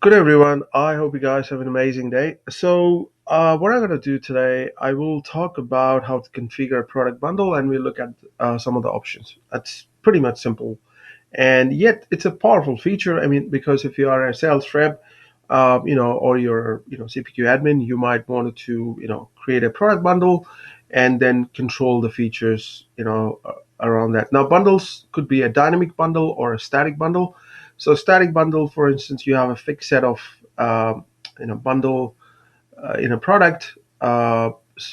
Good everyone. I hope you guys have an amazing day. What I'm going to do today, I will talk about how to configure a product bundle, and we look at some of the options. That's pretty much simple, and yet it's a powerful feature. I mean, because if you are a sales rep, or you're CPQ admin, you might want to create a product bundle, and then control the features around that. Now, bundles could be a dynamic bundle or a static bundle. So static bundle, for instance, you have a fixed set of bundle in a product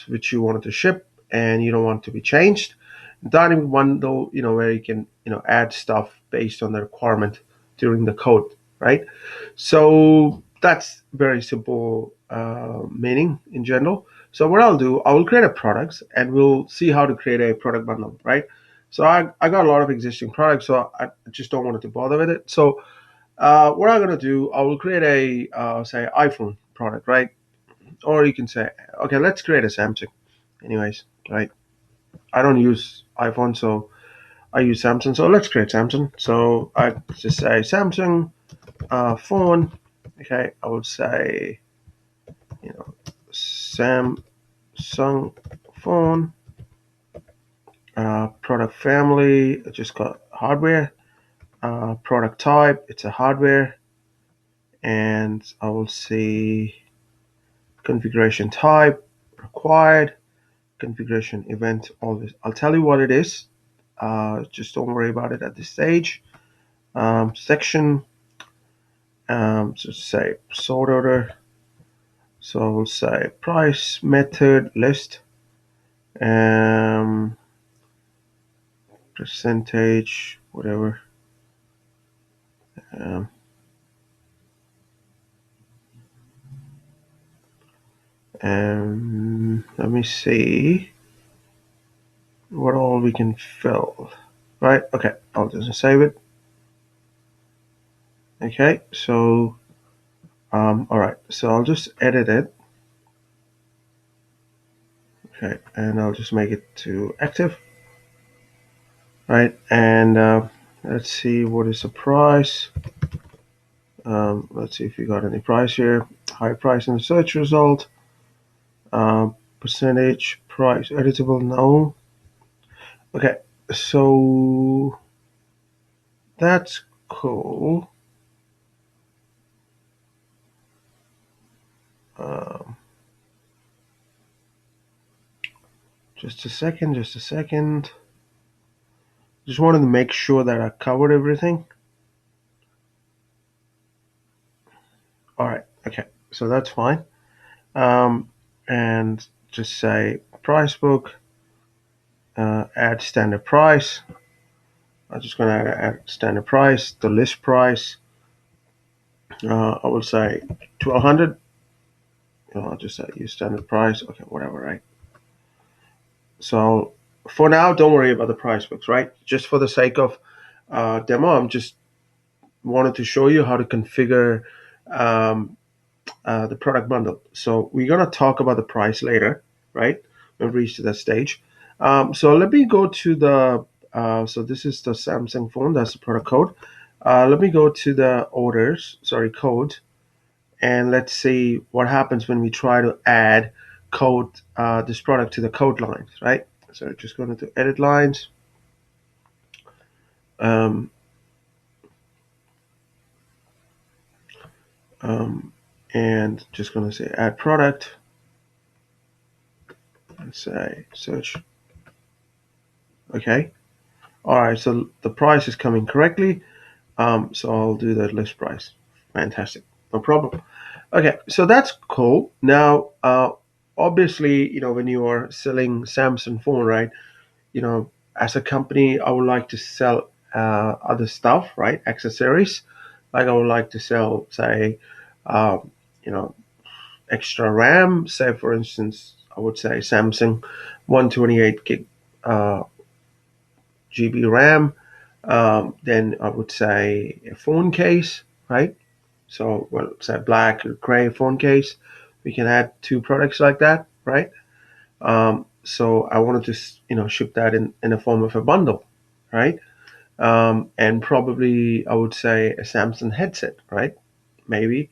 which you wanted to ship and you don't want to be changed. Dynamic bundle, where you can add stuff based on the requirement during the code, right? So that's very simple meaning in general. So what I'll do, I will create a product and we'll see how to create a product bundle, right? So I got a lot of existing products, so I just don't want to bother with it. So what I'm gonna do, I will create a say iPhone product, right? Or you can say, okay, let's create a Samsung. Anyways, right? I don't use iPhone, so I use Samsung. So let's create Samsung. So I just say Samsung phone. Okay, I would say Samsung phone product family. I just got hardware. Product type. It's a hardware, and I will see configuration type required, configuration event always. I'll tell you what it is. Just don't worry about it at this stage. Section, so say sort order. So we'll say price, method, list, um, percentage, whatever. Um, Let me see what all we can fill. Right, okay, I'll just save it. Okay, so all right, so I'll just edit it. Okay, and I'll just make it to active. Right, and let's see what is the price. Let's see if we got any price here. High price in the search result. Percentage price editable, no. Okay, so that's cool. Um, just a second, just a second. Just wanted to make sure that I covered everything. All right, okay, so that's fine. And just say price book, add standard price. I'm just going to add standard price, the list price. I will say 1200. I'll just use standard price. Okay, whatever, right? So for now, don't worry about the price books, right? Just for the sake of demo, I'm just wanted to show you how to configure um, the product bundle. So we're gonna talk about the price later, right? When we reach to that stage. So let me go to the. So this is the Samsung phone. That's the product code. Let me go to the code, and let's see what happens when we try to add code this product to the code lines, right? So just going to edit lines. Um, um, and just going to say add product and say search. Okay. All right. So the price is coming correctly. So I'll do the list price. Fantastic. No problem. Okay. So that's cool. Now, obviously, when you are selling Samsung phone, right? As a company, I would like to sell other stuff, right? Accessories. Like I would like to sell, say, um, you know, extra RAM. Say, for instance, I would say Samsung 128 gig uh, GB RAM. Then I would say a phone case, right? So, well, say black or gray phone case. We can add two products like that, right? So I wanted to, ship that in the form of a bundle, right? And probably I would say a Samsung headset, right? maybe,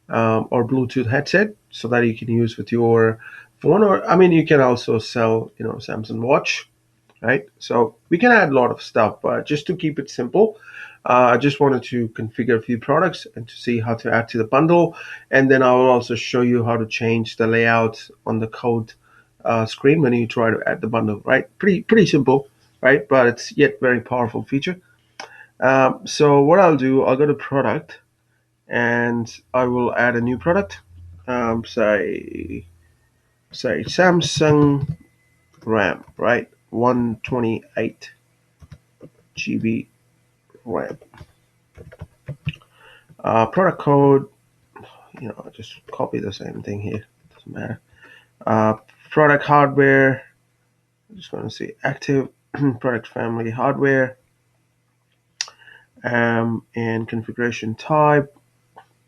or Bluetooth headset, so that you can use with your phone. Or I mean, you can also sell, Samsung Watch, right? So we can add a lot of stuff, but just to keep it simple, I just wanted to configure a few products and to see how to add to the bundle. And then I will also show you how to change the layout on the code screen when you try to add the bundle, right? Pretty simple, right? But it's yet very powerful feature. So what I'll do, I'll go to product and I will add a new product. Say Samsung RAM, right? 128 GB RAM. Product code, just copy the same thing here. Doesn't matter. Uh, Product hardware. I'm just going to see active product family hardware. And configuration type.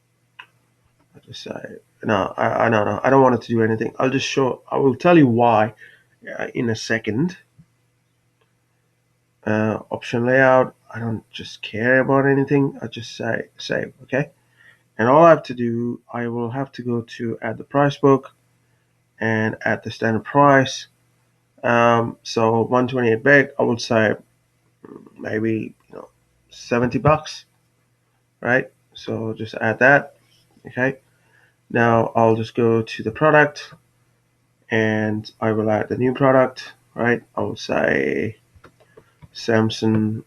I just say no. I don't want it to do anything. I'll just show. I will tell you why in a second. Option layout. I don't just care about anything. I just say save. Okay. And all I have to do, I will have to go to add the price book and add the standard price. So 128 bag, I would say maybe $70, right? So just add that. Okay. Now I'll just go to the product and I will add the new product, right? I will say Samsung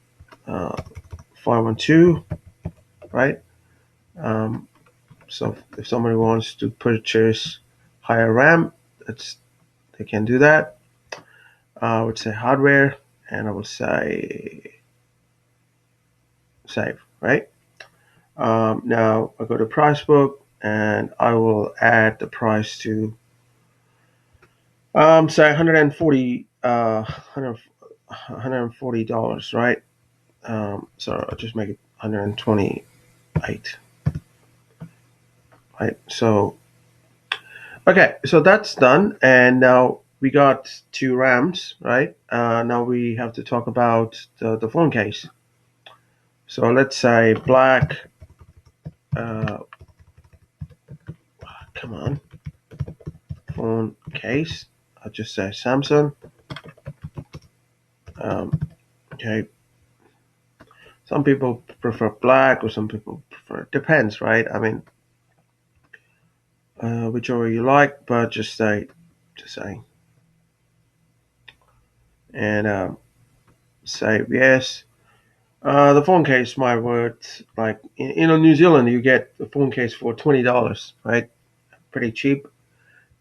512, right? So if somebody wants to purchase higher RAM, they can do that. I would say hardware, and I would say save, right? Now I go to price book, and I will add the price to say 140 $140, right? So I'll just make it 128, right? So okay, so that's done, and now we got two RAMs, right? Now we have to talk about the phone case. So let's say black. Uh, Come on, phone case. I'll just say Samsung. Okay. Some people prefer black, or some people prefer. Depends, right? I mean, whichever you like, but just say, and say yes. The phone case might worth like in New Zealand, you get the phone case for $20, right? Pretty cheap.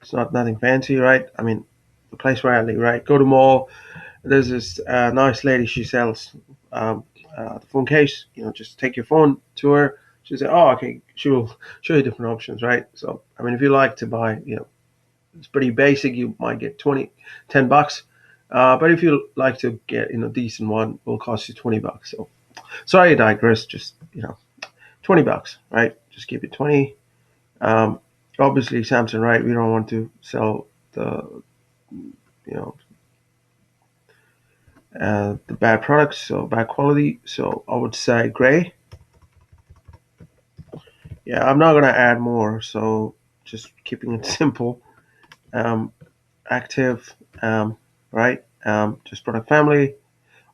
It's not nothing fancy, right? I mean, the place where I live, right? Go to mall. There's this nice lady. She sells the phone case. Just take your phone to her. She'll say, "Oh, okay." She will show you different options, right? So, I mean, if you like to buy, it's pretty basic. You might get $10. But if you like to get decent one, it will cost you $20. So sorry, I digress. Just $20, right? Just keep it 20. Um, Obviously, Samsung, right? We don't want to sell you know the bad products, so bad quality. So I would say gray. Yeah, I'm not gonna add more. So just keeping it simple. Um, Active, right? Just product family.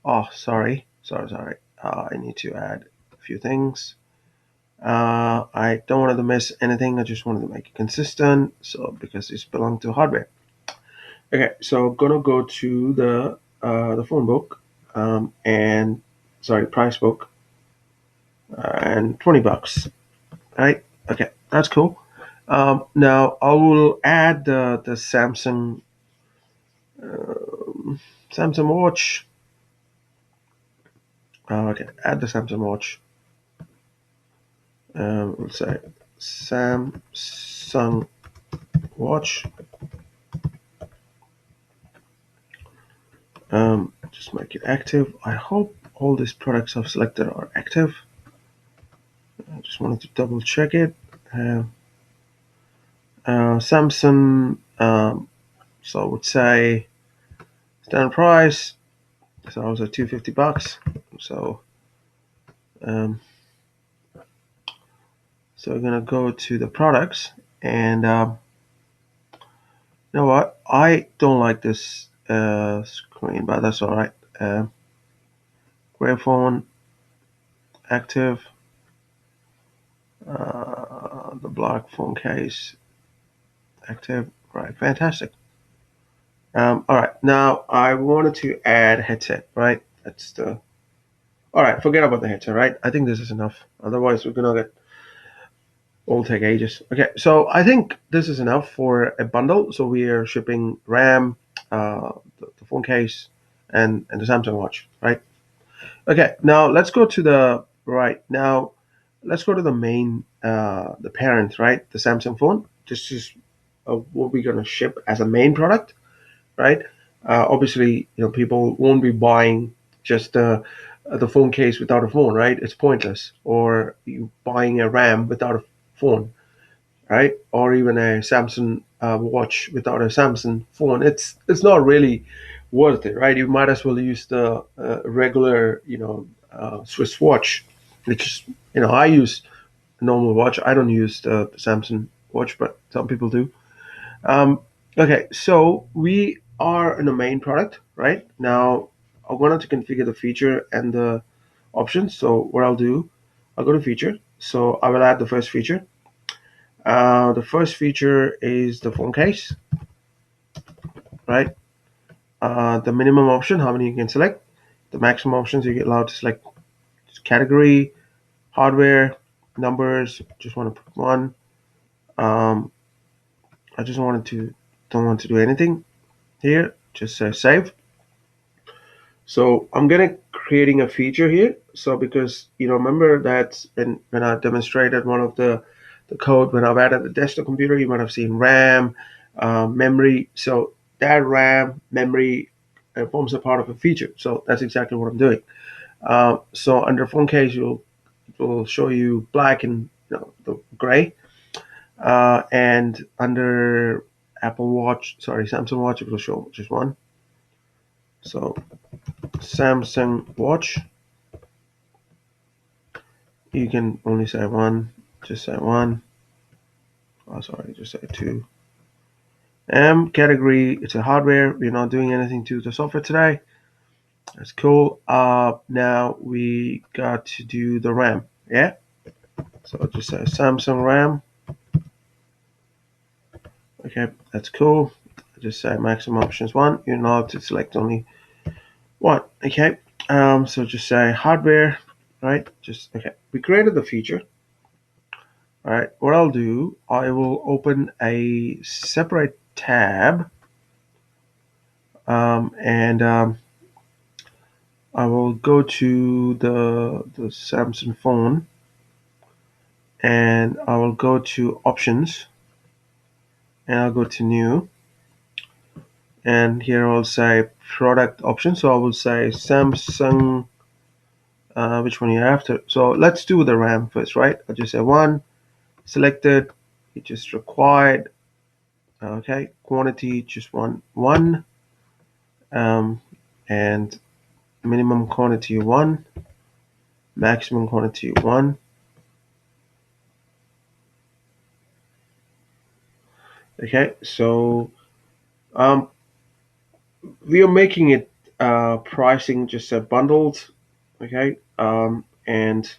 Oh, sorry. I need to add a few things. I don't want to miss anything. I just wanted to make it consistent. So because it's belong to hardware. Okay, so gonna go to the phone book, and sorry, price book, and $20. Right? Okay, that's cool. Now I will add the Samsung Watch. Okay, add the Samsung Watch. Let's say Samsung Watch. Just make it active. I hope all these products I've selected are active. I just wanted to double check it. Samsung. So I would say standard price. So I was at $250. So um, So we're gonna go to the products, and you know what? I don't like this screen, but that's all right. Gray phone active, the black phone case active. Right, fantastic. All right, now I wanted to add headset. Right, that's the. All right, forget about the headset. Right, I think this is enough. Otherwise, we're gonna get all take ages. Okay, so I think this is enough for a bundle. So we are shipping RAM, the phone case, and the Samsung Watch. Right. Okay, now let's go to the right. Now let's go to the main, the parent, right? The Samsung phone. This is what we're gonna ship as a main product, right? Obviously, people won't be buying just the phone case without a phone, right? It's pointless. Or you buying a RAM without a phone, right? Or even a Samsung watch without a Samsung phone. It's not really worth it, right? You might as well use the regular, Swiss watch, which is, I use a normal watch. I don't use the Samsung watch, but some people do. Um, okay, so we are in the main product, right? Now I wanted to configure the feature and the options. So what I'll do, I'll go to feature. So I will add the first feature. The first feature is the phone case, right? The minimum option, how many you can select. The maximum options, you get allowed to select category, hardware, numbers. Just want to put one. Um, I just don't want to do anything here. Just say save. So I'm gonna creating a feature here. So because remember that when I demonstrated one of the code when I've added the desktop computer, you might have seen RAM, memory. So that RAM memory forms a part of a feature. So that's exactly what I'm doing. So under phone case, it will show you black and the gray, and under Apple Watch, sorry, Samsung Watch, it will show just one. So Samsung Watch, you can only say one, just say one. Oh, sorry, just say two. Category, it's a hardware. We're not doing anything to the software today. That's cool. Now we got to do the RAM. Yeah. So I'll just say Samsung RAM. Okay, that's cool. I'll just say maximum options one. You're not to select only one. Okay. So just say hardware, right? Just okay. We created the feature. All right, what I'll do, I will open a separate tab, and I will go to the Samsung phone, and I will go to options, and I'll go to new, and here I'll say product options. So I will say Samsung, which one you're after. So let's do the RAM first, right? I'll just say one, selected, it just required, okay, quantity, just one, and minimum quantity one, maximum quantity one. Okay, so um, we are making it pricing just bundled. Okay, and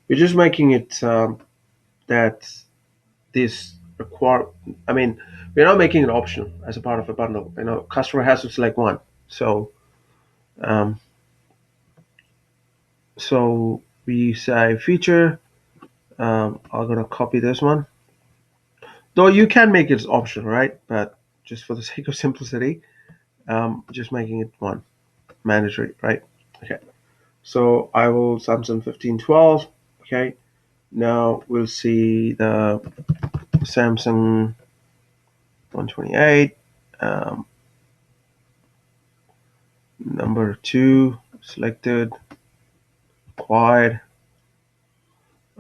we're just making it that this require. I mean, we're not making it optional as a part of a bundle. Customer has to select one. Um, so we say feature. I'm gonna copy this one. Though you can make it optional, right? But just for the sake of simplicity, just making it one mandatory, right? Okay. So I will Samsung 1512. Okay. Now we'll see the Samsung 128. Number two selected. Quad.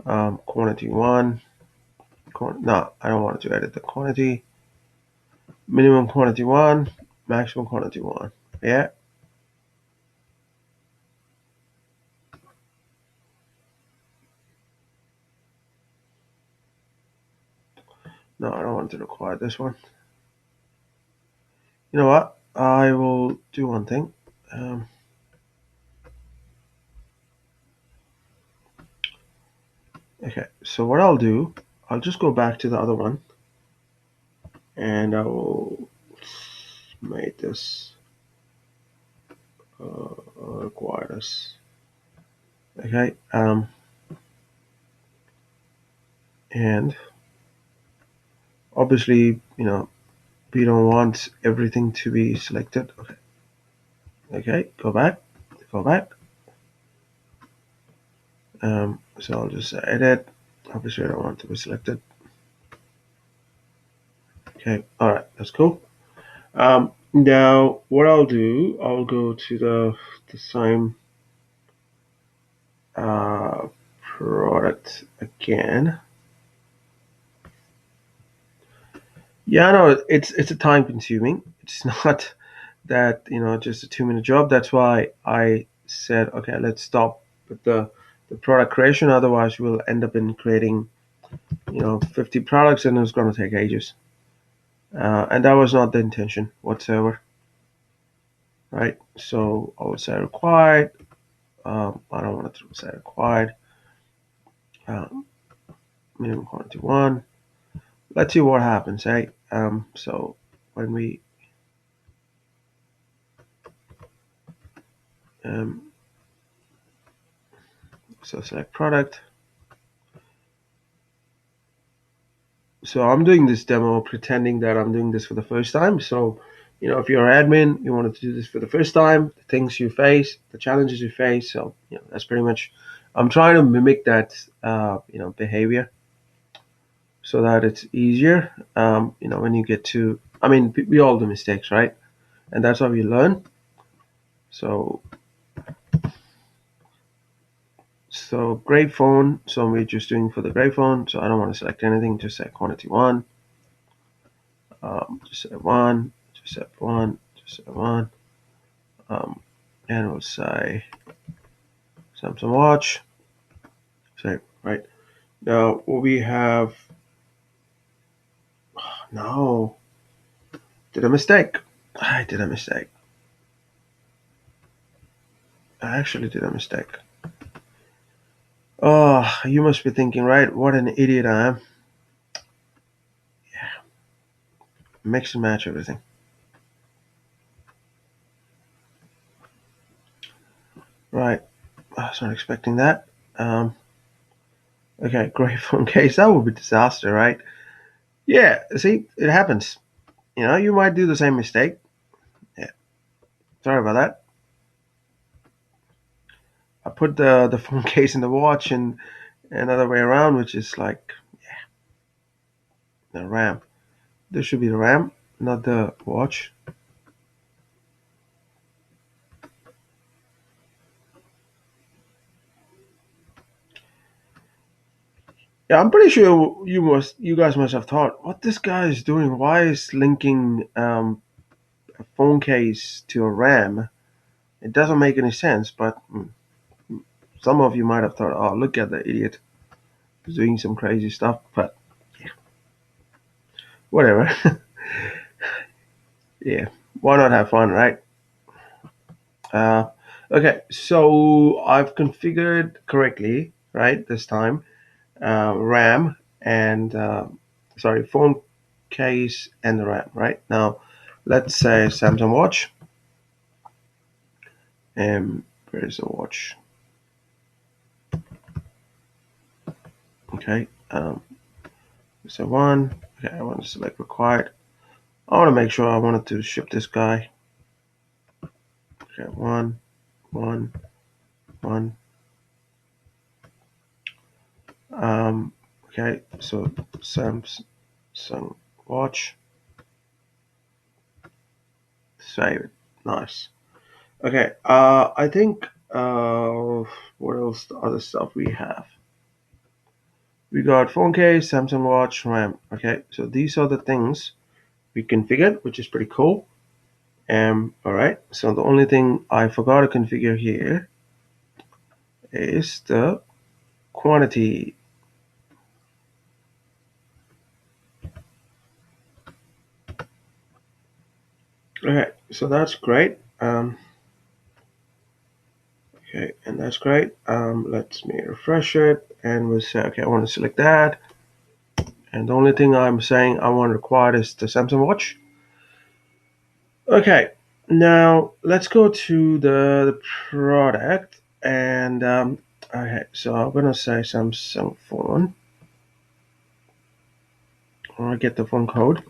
Quantity one. No, I don't want to edit the quantity. Minimum quantity one. Maximum quantity one. Yeah. No, I don't want to require this one. You know what? I will do one thing. Um, okay, so what I'll do, I'll just go back to the other one, and I will make this require this. Okay, and obviously, we don't want everything to be selected. Okay, okay, go back. So I'll just edit. Obviously, I don't want to be selected. Okay, all right, that's cool. Now what I'll do, I'll go to the same uh, product again. Yeah, no, it's a time consuming. It's not that just a 2 minute job. That's why I said, okay, let's stop with the product creation. Otherwise, we'll end up in creating 50 products, and it's going to take ages. And that was not the intention whatsoever, right? So I would say required. I don't want to say required. Um, Minimum quantity one. Let's see what happens, eh? So when we um, select product. So I'm doing this demo pretending that I'm doing this for the first time. So, if you're an admin, you wanted to do this for the first time, the things you face, the challenges you face. So, that's pretty much, I'm trying to mimic that, behavior so that it's easier. When you get to, I mean, we all do mistakes, right? And that's how we learn. So, gray phone. So we're just doing for the gray phone. So I don't want to select anything. Just say quantity one. Just say one. Just say one. Just say one. Um, and we'll say Samsung Watch. Say right now what we have. No, did a mistake. I did a mistake. I actually did a mistake. Oh, you must be thinking, right? What an idiot I am. Mix and match everything. Right. I was not expecting that. Um, okay, great phone case. That would be disaster, right? Yeah. See, it happens. You might do the same mistake. Yeah. Sorry about that. I put the phone case in the watch and another way around, which is like the RAM. This should be the RAM, not the watch. Yeah, I'm pretty sure you guys must have thought, what this guy is doing? Why is linking a phone case to a RAM? It doesn't make any sense. But some of you might have thought, oh, look at the idiot, he's doing some crazy stuff. But whatever. Yeah, why not have fun, right? Uh, okay, so I've configured correctly, right, this time. RAM and sorry, phone case and the RAM. Right now, let's say Samsung Watch. Where's the watch? Okay. So one. Okay, I want to select required. I want to make sure I wanted to ship this guy. Okay, one, one, one. Okay, so Samsung Watch. Save it. Nice. Okay. I think. What else? The other stuff we have. We got phone case, Samsung Watch, RAM. Okay, so these are the things we configured, which is pretty cool. All right. So the only thing I forgot to configure here is the quantity. Okay, so that's great. Okay, and that's great. Let me refresh it, and we'll say, okay, I want to select that. And the only thing I'm saying I want to require is the Samsung Watch. Okay, now let's go to the product, and okay, so I'm gonna say Samsung phone. I'll get the phone code.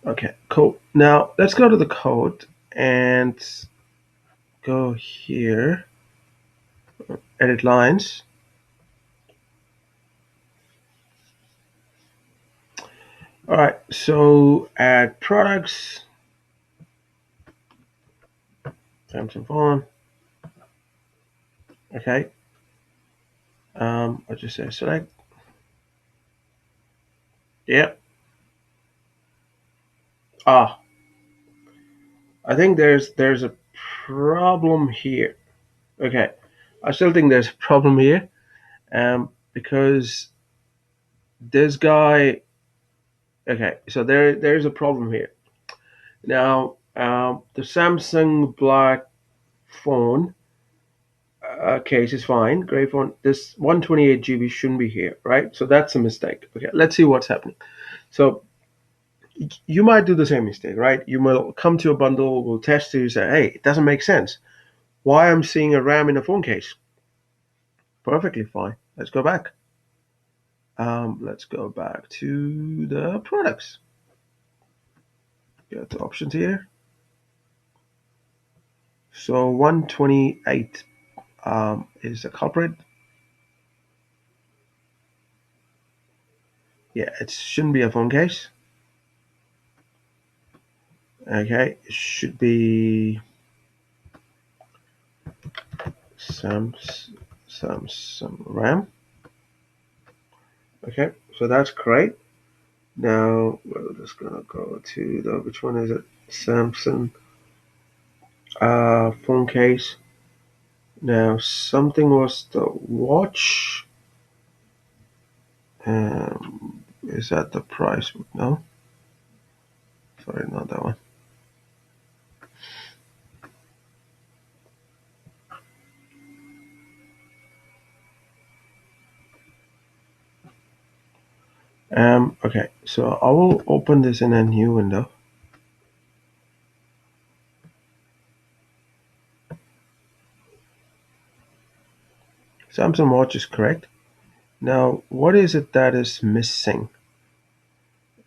Okay, cool. Now let's go to the code and go here, edit lines. All right, so add products, Samsung phone. Okay, I'll just say select. Yep. Ah, I think there's a problem here. Okay, I still think there's a problem here, because this guy. Okay, so there's a problem here. Now, the Samsung Black phone case is fine. Gray phone. This 128 GB shouldn't be here, right? So that's a mistake. Okay, let's see what's happening. So you might do the same mistake, right? You might come to a bundle, we'll test it, you say, hey, it doesn't make sense. Why I'm seeing a RAM in a phone case? Perfectly fine. Let's go back. Let's go back to the products. Get the options here. So 128 is the culprit. Yeah, it shouldn't be a phone case. Okay, it should be Samsung RAM. Okay, so that's great. Now we're just gonna go to the, which one is it? Samsung phone case. Now something was the watch. Is that the price? No, sorry, not that one. Okay, so I will open this in a new window. Samsung Watch is correct. Now, what is it that is missing?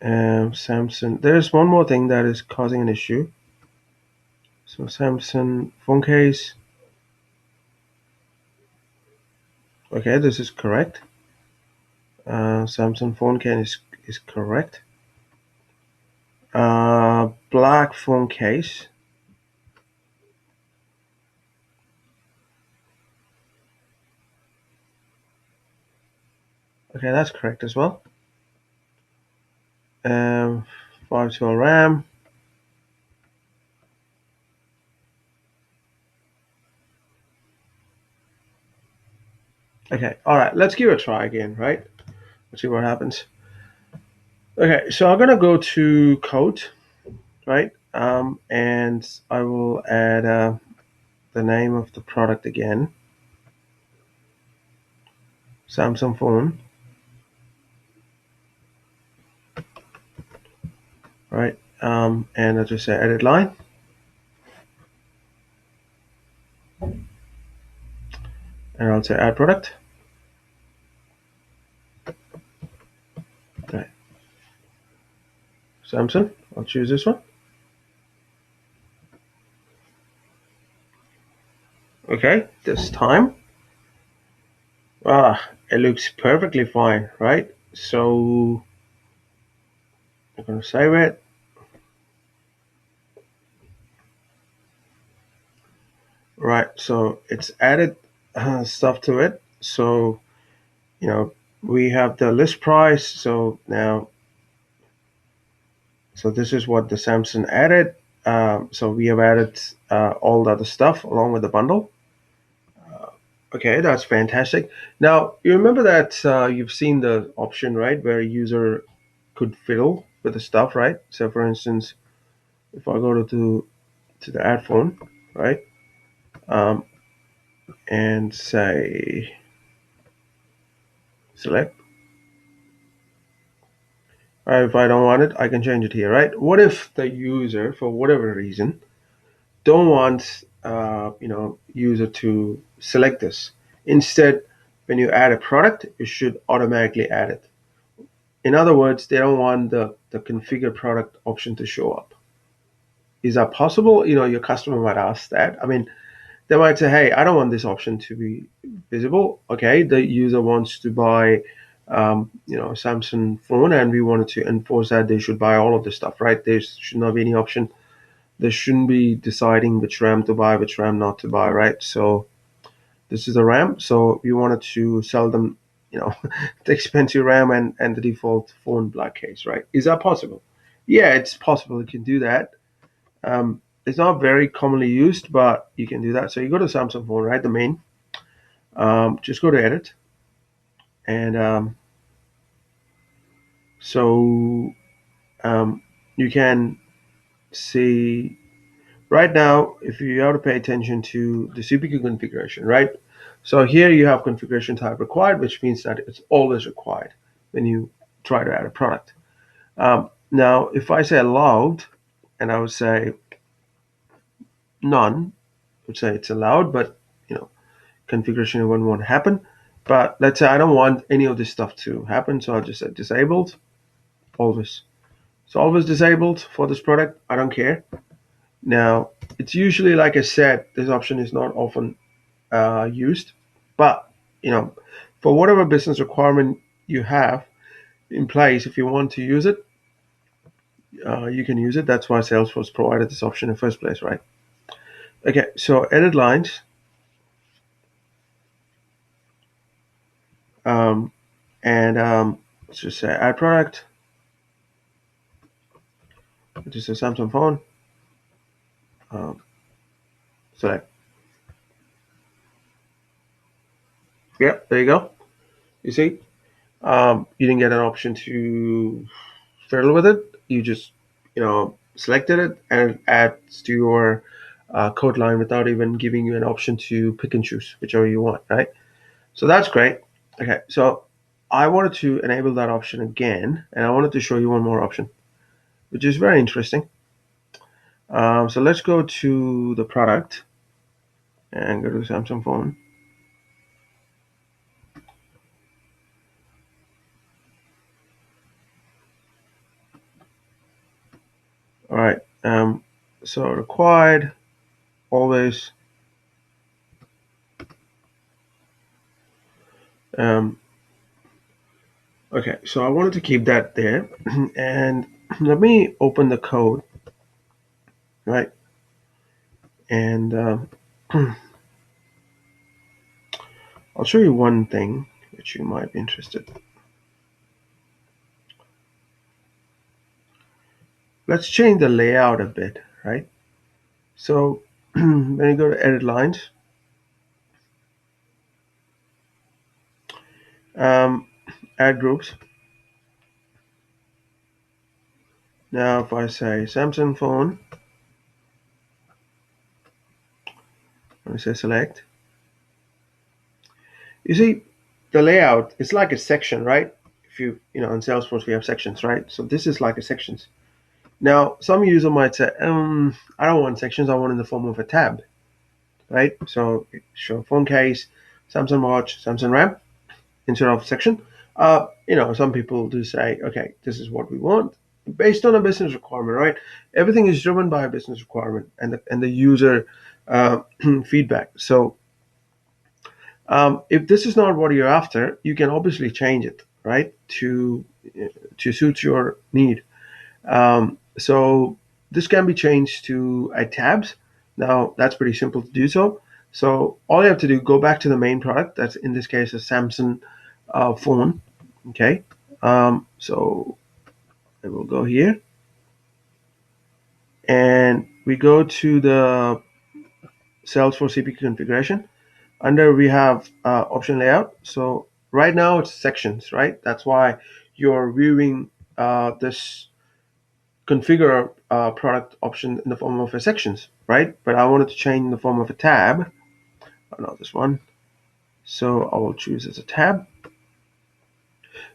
Samsung. There's one more thing that is causing an issue. So Samsung phone case. Okay, this is correct. Samsung phone case is correct. Black phone case. Okay, that's correct as well. 512 RAM. Okay, all right. Let's give it a try again, right? Let's see what happens. Okay, so I'm gonna go to code, right? And I will add the name of the product again. Samsung phone, right? And I'll just say edit line, and I'll say add product. Right. Samsung. I'll choose this one. Okay, this time. It looks perfectly fine, right? So I'm gonna save it. Right, so it's added stuff to it. So, we have the list price. So now, so this is what the Samsung added. So we have added all the other stuff along with the bundle. Okay, that's fantastic. Now, you remember that you've seen the option, right, where a user could fiddle with the stuff, right? So, for instance, If I go to the add phone, right, um, and say select. Right, if I don't want it, I can change it here, right? What if the user, for whatever reason, don't want user to select this? Instead, when you add a product, you should automatically add it. In other words, they don't want the configure product option to show up. Is that possible? Your customer might ask that. I mean, they might say, hey, I don't want this option to be visible. Okay, the user wants to buy a Samsung phone, and we wanted to enforce that they should buy all of this stuff, right? There should not be any option. They shouldn't be deciding which RAM to buy, which RAM not to buy, right? So this is the RAM. So we wanted to sell them, the expensive RAM and the default phone black case, right? Is that possible? Yeah, it's possible. You can do that. It's not very commonly used, but you can do that. So you go to Samsung phone, right? The main. Just go to edit, and so you can see right now if you have to pay attention to the CPQ configuration, right? So here you have configuration type required, which means that it's always required when you try to add a product. Now, if I say allowed, and I would say none, I would say it's allowed, but configuration won't happen. But let's say I don't want any of this stuff to happen, so I'll just say disabled, always. So always disabled for this product. I don't care. Now, it's usually, like I said, this option is not often used, but you know, for whatever business requirement you have in place, if you want to use it, you can use it. That's why Salesforce provided this option in the first place, right? Okay, so edit lines, um, and let's just say add product, which is a Samsung phone. Um, select. Yep, there you go. You see, you didn't get an option to fiddle with it. You just, selected it and it adds to your code line without even giving you an option to pick and choose whichever you want, right? So that's great. Okay, so I wanted to enable that option again, and I wanted to show you one more option, which is very interesting. So let's go to the product and go to Samsung phone. All right. So required always. Um, okay, so I wanted to keep that there, and let me open the code, right? And I'll show you one thing which you might be interested. Let's change the layout a bit, right? So when you go to edit lines, um, add groups. Now if I say Samsung phone, I say select. You see the layout, it's like a section, right? If in Salesforce we have sections, right? So this is like a sections. Now some user might say, I don't want sections, I want in the form of a tab, right? So show phone case, Samsung watch, Samsung RAM instead of section. Some people do say, okay, this is what we want based on a business requirement, right? Everything is driven by a business requirement and the user feedback. So if this is not what you're after, you can obviously change it, right, to suit your need. So this can be changed to a tabs. Now that's pretty simple to do so. So all you have to do, go back to the main product. That's in this case a Samsung phone. Okay. So I will go here and we go to the Salesforce CPQ configuration. Under we have option layout. So right now it's sections, right? That's why you're viewing this configure a product option in the form of a sections, right? But I wanted to change in the form of a tab. Oh, not this one. So I will choose as a tab.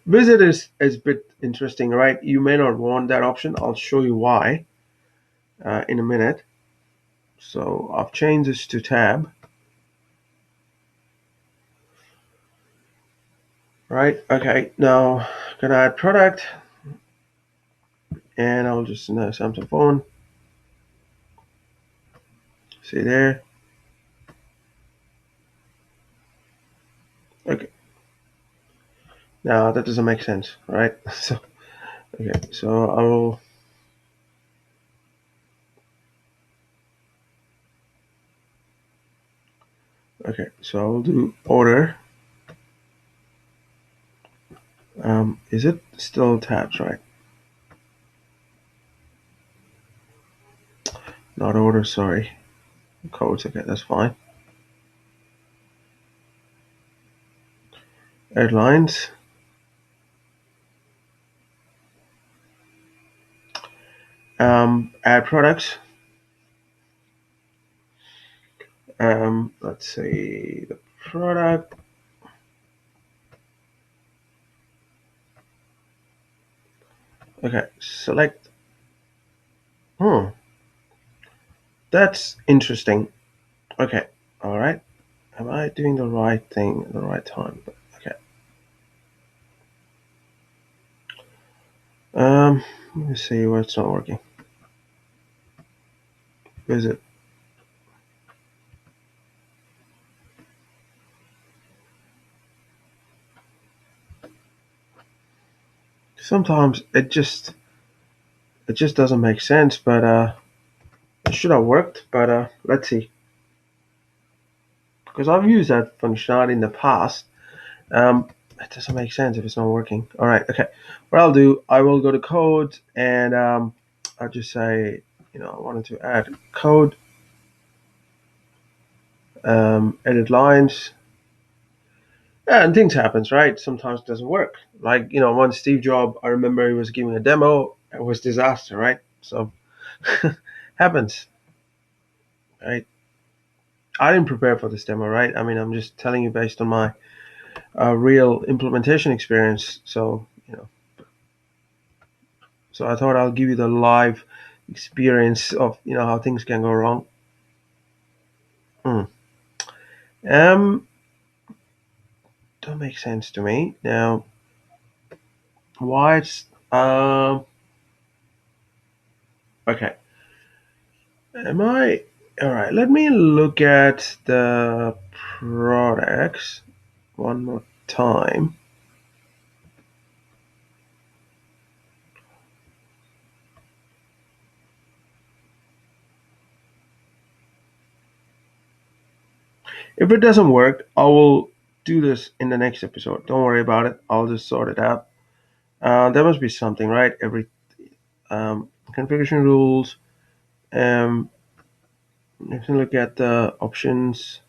Visit is a bit interesting, right? You may not want that option. I'll show you why in a minute. So I've changed this to tab. Right, okay, now I'm gonna add product and I'll just Samsung phone. See there. Okay. Now that doesn't make sense, right? So okay, so I will so I will do order. Is it still tabs, right? Not order, sorry. Codes, okay, that's fine. Add lines. Add products. Let's say the product. Okay, select. That's interesting. Okay, all right. Am I doing the right thing at the right time? Okay. Let me see why it's not working. Visit. Sometimes it just doesn't make sense, but it should have worked. But let's see, because I've used that functionality in the past. It doesn't make sense if it's not working. All right, okay. What I'll do, I will go to code and I'll just say, I wanted to add code, edit lines. Yeah, and things happens, right? Sometimes it doesn't work. Like, one Steve Jobs, I remember he was giving a demo. It was disaster, right? So happens, right? I didn't prepare for this demo, right? I mean, I'm just telling you based on my real implementation experience. So I thought I'll give you the live experience of how things can go wrong. Hmm. Um, don't make sense to me now. Why it's okay? Am I all right? Let me look at the products one more time. If it doesn't work, I will do this in the next episode. Don't worry about it. I'll just sort it out. There must be something, right? Every configuration rules. If you look at the options,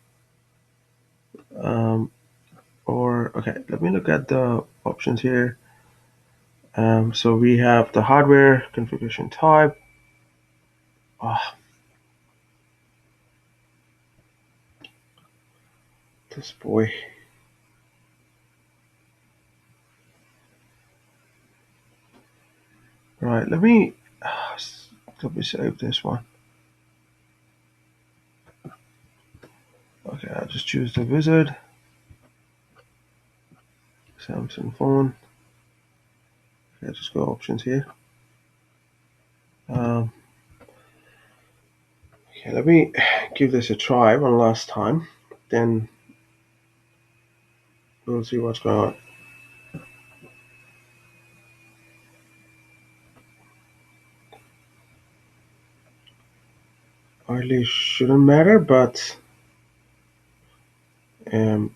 um, or okay, let me look at the options here. So we have the hardware configuration type. Oh, this boy. Right, let me save this one. Okay, I'll just choose the wizard. Samsung phone. Okay, just go options here. Um, okay, let me give this a try one last time. Then we'll see what's going on. Hardly shouldn't matter, but um,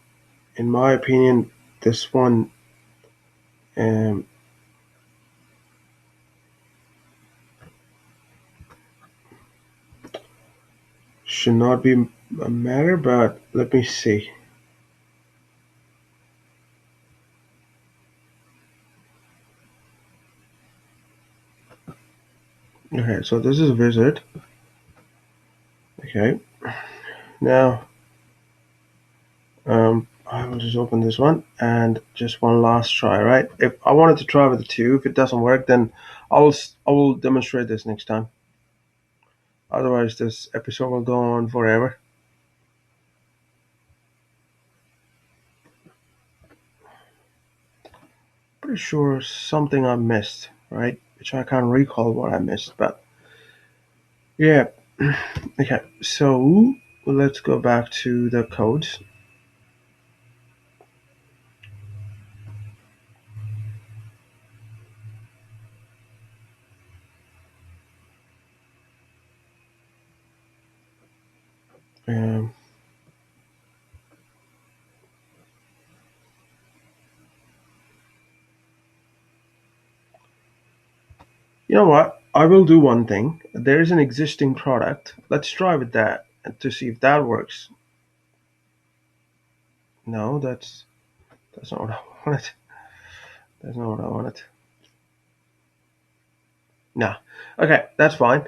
in my opinion, this one um, should not be a matter. But let me see. Okay, so this is a visit. Okay, now I will just open this one and just one last try, right? If I wanted to try with the two, if it doesn't work, then I will demonstrate this next time. Otherwise, this episode will go on forever. Pretty sure something I missed, right? Which I can't recall what I missed, but yeah. Okay, so let's go back to the codes. Um, you know what? I will do one thing. There is an existing product. Let's try with that to see if that works. No, that's not what I wanted. That's not what I wanted. Nah. Okay, that's fine.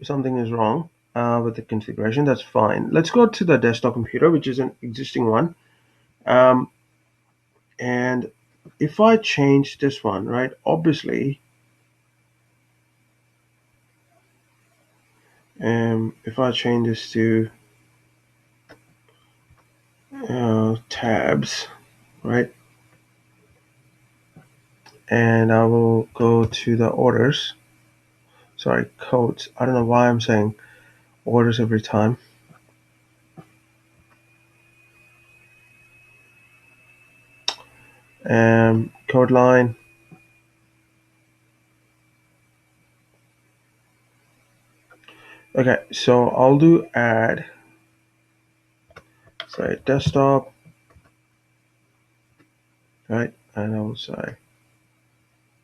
Something is wrong with the configuration. That's fine. Let's go to the desktop computer, which is an existing one. Um, and if I change this one, right? Obviously, if I change this to tabs, right? And I will go to the orders. Sorry, codes. I don't know why I'm saying orders every time. Code line. Okay, so I'll do add. Say desktop, right? And I will say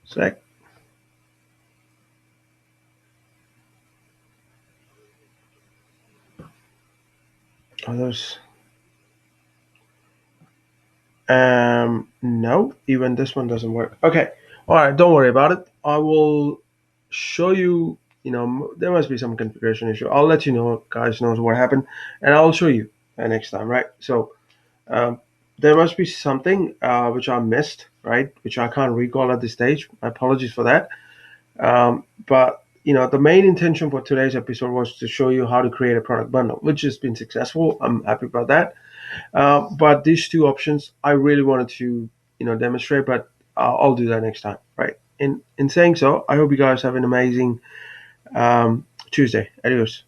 sec others. No, even this one doesn't work. Okay, all right, don't worry about it. I will show you. There must be some configuration issue. I'll let you know, guys, knows what happened, and I'll show you next time, right? So um, there must be something which I missed, right? Which I can't recall at this stage. My apologies for that. But the main intention for today's episode was to show you how to create a product bundle, which has been successful. I'm happy about that. But these two options, I really wanted to, demonstrate, but I'll do that next time, right? In saying so, I hope you guys have an amazing Tuesday. Adios.